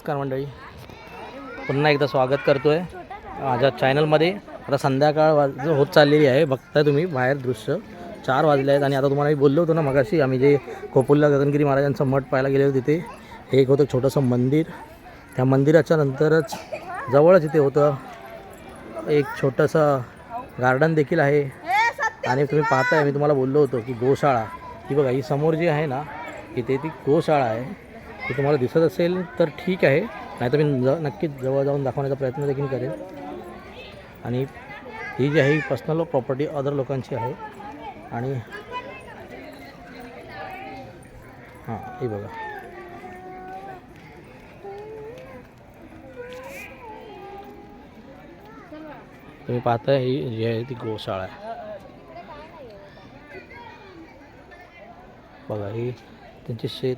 नमस्कार मंडळी, पुन्हा एकदा स्वागत करतो आहे माझ्या चॅनलमध्ये. आता संध्याकाळ होत चाललेली आहे. बघताय तुम्ही बाहेर दृश्य 4 वाजले आहेत. आणि आता तुम्हाला मी बोललो होतो ना मगाशी, आम्ही जे खोपोलीला गगनगिरी महाराजांचं मठ पाहायला गेले होते तिथे एक होतं छोटंसं मंदिर. त्या मंदिराच्या नंतरच जवळच इथे होतं एक छोटंसं गार्डन देखील आहे. आणि तुम्ही पाहताय, मी तुम्हाला बोललो होतो की गोशाळा ही बघा, ही समोर जी आहे ना इथे ती गोशाळा आहे. ती तुम्हाला दिसत असेल तर ठीक आहे, नाही तर मी नक्कीच जवळ जाऊन दाखवण्याचा प्रयत्न देखील करेन. आणि ही जी आहे ही पर्सनल प्रॉपर्टी अदर लोकांची आहे. आणि हां, ही बघा, तुम्ही पाहताय ही जी आहे ती गोशाळा आहे. बघा, ही त्यांची शेत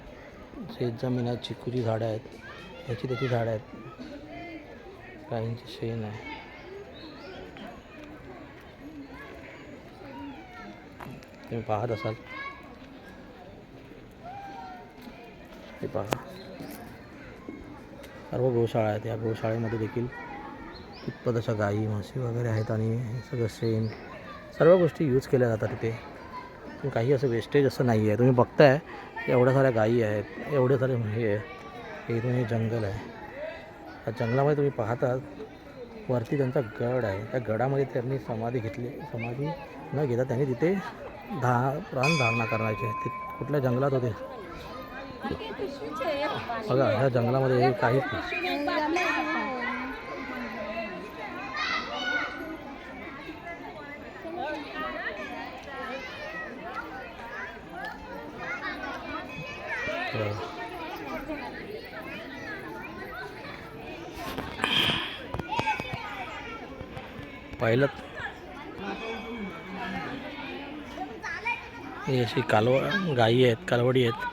जमीन आहे, चिकूची झाडं आहेत, याची त्याची झाडं आहेत, गाईंची शेण आहे. तुम्ही पाहत असाल, हे पहा, सर्व गोशाळा आहेत. या गोशाळेमध्ये देखील कितपत अशा गाई म्हशी वगैरे आहेत. आणि हे सगळं शेण, सर्व गोष्टी यूज केल्या जातात तिथे. काही असं वेस्टेज असं नाही आहे. तुम्ही बघताय एवढ्या साऱ्या गायी आहेत, एवढे सारे हे आहे. इथून हे जंगल आहे. त्या जंगलामध्ये तुम्ही पाहतात वरती त्यांचा गड आहे. त्या गडामध्ये त्यांनी समाधी घेतली. समाधी न घेता त्यांनी तिथे प्राणधारणा करायचे. ते कुठल्या जंगलात होते बघा, ह्या जंगलामध्ये हे काहीच नाही. पाहिलं, ही अशी गायी आहेत, कालवडी आहेत,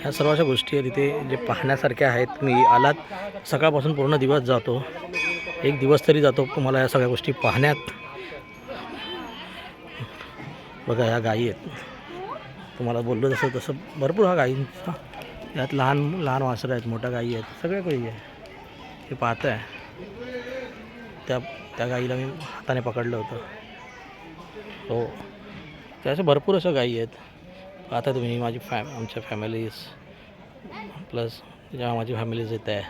ह्या सर्व अशा गोष्टी आहेत इथे जे पाहण्यासारख्या आहेत. तुम्ही आलात सकाळपासून पूर्ण दिवस जातो, एक दिवस तरी जातो तुम्हाला या सगळ्या गोष्टी पाहण्यात. बघा, ह्या गायी आहेत, तुम्हाला बोललो तसं भरपूर हा गायींचा, यात लहान लहान वासरं आहेत, मोठ्या गायी आहेत, सगळ्या गायी आहे. हे पाहताय, त्या गाईला मी हाताने पकडलं होतं. हो, त्याच्या भरपूर अशा गायी आहेत. आता तुम्ही माझी आमच्या फॅमिलीज प्लस जेव्हा माझी फॅमिलीज येत आहे.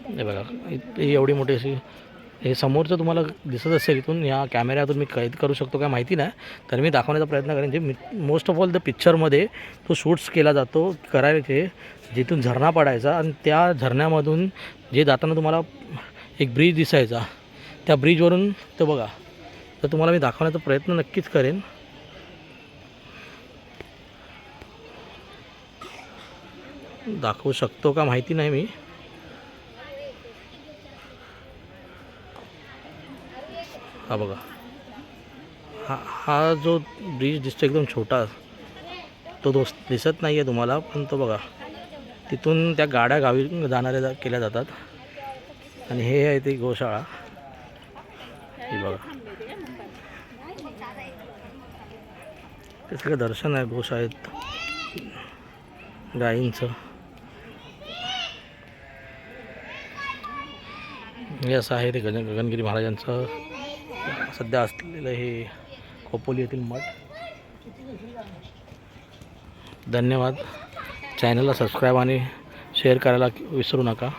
हे बघा, ही एवढी मोठी अशी, हे समोरचं तुम्हाला दिसत असेल, इथून या कॅमेऱ्यातून मी कैद करू शकतो काय माहिती नाही, तर मी दाखवण्याचा प्रयत्न करेन. जे मोस्ट ऑफ ऑल द पिक्चरमध्ये तो शूट्स केला जातो करायचे, जिथून झरणा पडायचा आणि त्या झरण्यामधून जे जाताना तुम्हाला एक ब्रिज दिसायचा, त्या ब्रिजवरून तो बघा, तर तुम्हाला मी दाखवण्याचा प्रयत्न नक्कीच करेन. दाखवू शकतो का माहिती नाही मी. हा बघा, हा जो ब्रिज दिसतो एकदम छोटा, तो दिसत नाही आहे तुम्हाला, पण तो बघा, तिथून त्या गाड्या गावी जाणाऱ्या केल्या जातात. आणि हे आहे ती गोशाळा. हे बघा, ते सगळं दर्शन आहे गोशाळेत गायींचं. हे असं आहे ते गगनगिरी महाराजांचं सध्या असलेलं हे खोपोली येथील मठ. धन्यवाद. चॅनलला सबस्क्राईब आणि शेअर करायला विसरू नका.